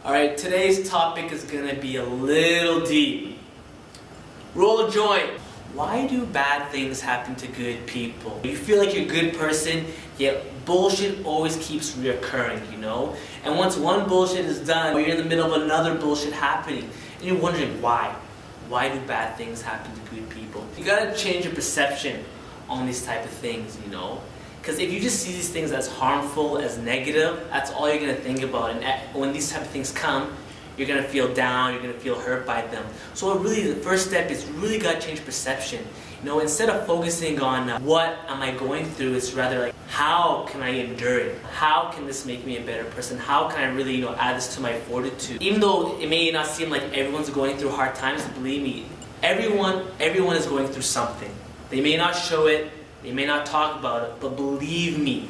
Alright, today's topic is gonna be a little deep. Roll a joint. Why do bad things happen to good people? You feel like you're a good person, yet bullshit always keeps reoccurring, you know? And once one bullshit is done, you're in the middle of another bullshit happening. And you're wondering why. Why do bad things happen to good people? You gotta change your perception on these type of things, you know? Because if you just see these things as harmful, as negative, that's all you're going to think about. And when these type of things come, you're going to feel down, you're going to feel hurt by them. So really, the first step is really got to change perception. You know, instead of focusing on what am I going through, it's rather like, how can I endure it? How can this make me a better person? How can I really, you know, add this to my fortitude? Even though it may not seem like everyone's going through hard times, believe me, everyone is going through something. They may not show it, they may not talk about it, but believe me,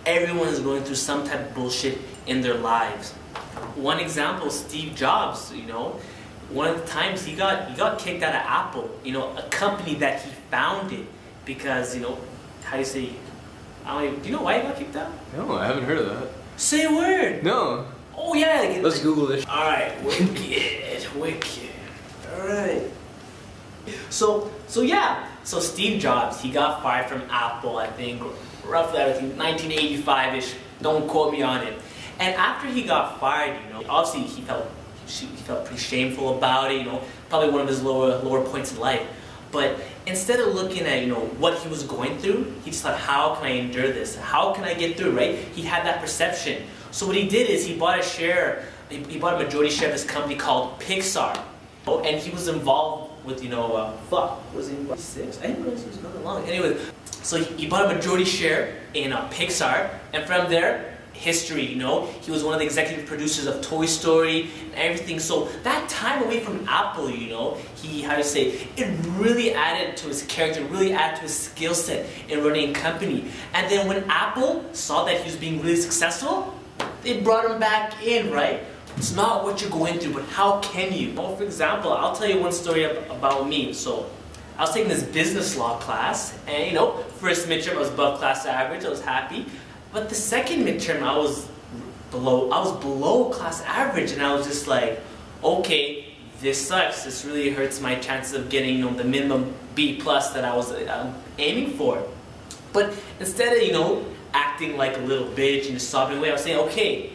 everyone is going through some type of bullshit in their lives. One example, Steve Jobs, you know, one of the times he got kicked out of Apple, you know, a company that he founded because, you know, how do you say, do you know why he got kicked out? No, I haven't heard of that. Say a word! No. Oh yeah! Let's Google this. Alright, wicked. Alright. So Steve Jobs, he got fired from Apple, I think, roughly, 1985-ish. Don't quote me on it. And after he got fired, you know, obviously he felt pretty shameful about it, you know, probably one of his lower points in life. But instead of looking at, you know, what he was going through, he just thought, how can I endure this? How can I get through, right? He had that perception. So what he did is he bought a majority share of this company called Pixar. Oh, and he was involved with, you know, was he 6? I didn't realize it was not long. Anyway, so he bought a majority share in Pixar, and from there, history, you know, he was one of the executive producers of Toy Story and everything. So that time away from Apple, you know, it really added to his character, really added to his skill set in running a company. And then when Apple saw that he was being really successful, they brought him back in, right? It's not what you're going through, but how can you? Well, for example, I'll tell you one story about me. So, I was taking this business law class, and you know, first midterm I was above class average, I was happy. But the second midterm I was below class average, and I was just like, okay, this sucks. This really hurts my chances of getting, you know, the minimum B+ that I was aiming for. But instead of, you know, acting like a little bitch and just sobbing away, I was saying, okay,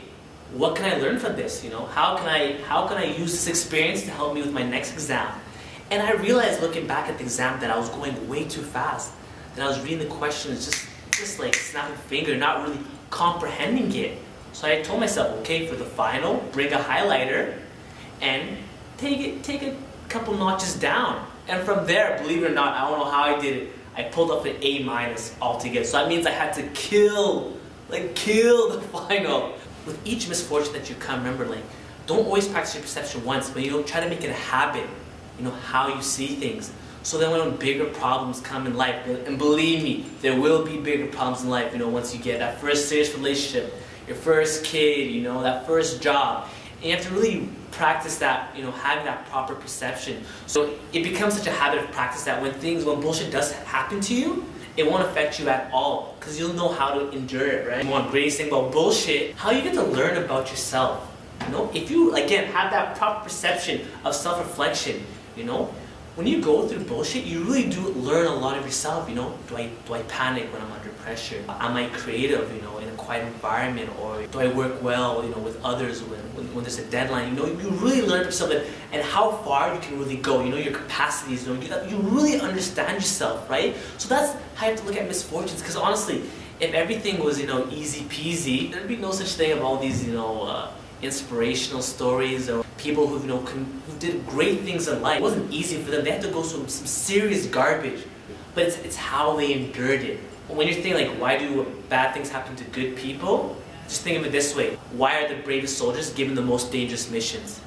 what can I learn from this? You know, how can I use this experience to help me with my next exam? And I realized, looking back at the exam, that I was going way too fast. That I was reading the questions just like snapping a finger, not really comprehending it. So I told myself, okay, for the final, bring a highlighter and take a couple notches down. And from there, believe it or not, I don't know how I did it, I pulled up an A- altogether. So that means I had to kill the final. With each misfortune that you come, remember, like, don't always practice your perception once, but, you know, try to make it a habit, you know, how you see things. So then when bigger problems come in life, and believe me, there will be bigger problems in life, you know, once you get that first serious relationship, your first kid, you know, that first job. And you have to really practice that, you know, having that proper perception. So it becomes such a habit of practice that when bullshit does happen to you, it won't affect you at all, because you'll know how to endure it, right? One greatest thing about bullshit, how you get to learn about yourself. You know, if you, again, have that proper perception of self-reflection, you know, when you go through bullshit, you really do learn a lot of yourself, you know. Do I panic when I'm under pressure? Am I creative, you know, in a quiet environment? Or do I work well, you know, with others when there's a deadline? You know, you really learn yourself and how far you can really go, you know, your capacities, you know, you really understand yourself, right? So that's how you have to look at misfortunes, because honestly, if everything was, you know, easy peasy, there'd be no such thing of all these, you know, inspirational stories or people who, you know, who did great things in life. It wasn't easy for them. They had to go through some serious garbage, but it's how they endured it. When you're thinking, like, why do bad things happen to good people? Just think of it this way. Why are the bravest soldiers given the most dangerous missions?